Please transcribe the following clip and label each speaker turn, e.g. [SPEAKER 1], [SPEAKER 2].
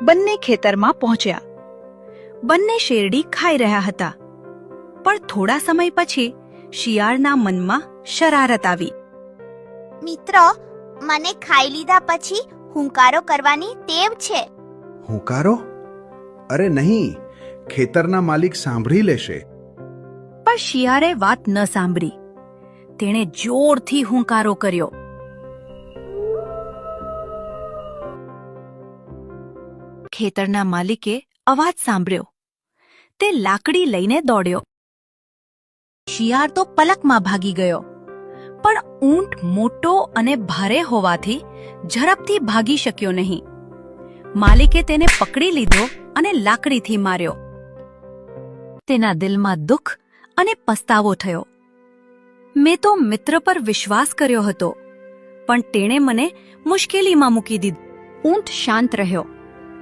[SPEAKER 1] બંને ખેતરમાં પહોંચ્યા. બંને શેરડી ખાઈ રહ્યા હતા. પણ થોડા સમય પછી શિયાળના મનમાં શરારત આવી.
[SPEAKER 2] મિત્રો, મને ખાઈ લીધા પછી હુંકારો કરવાની ટેવ છે.
[SPEAKER 3] હુંકારો? અરે નહીં, ખેતરના માલિક સાંભળી લેશે.
[SPEAKER 1] પણ શિયાળે વાત ન સાંભળી. તેણે જોરથી હુંકારો કર્યો. ખેતરના માલિકે અવાજ સાંભળ્યો. તે લાકડી લઈને દોડ્યો. શિયાળ તો પલકમાં ભાગી ગયો. પણ ઊંટ મોટો અને ભારે હોવાથી ઝડપથી ભાગી શક્યો નહીં. માલિકે તેને પકડી લીધો અને લાકડીથી માર્યો. તેના દિલમાં દુઃખ અને પસ્તાવો થયો. મેં તો મિત્ર પર વિશ્વાસ કર્યો હતો, પણ તેણે મને મુશ્કેલીમાં મૂકી દીધો. ઊંટ શાંત રહ્યો.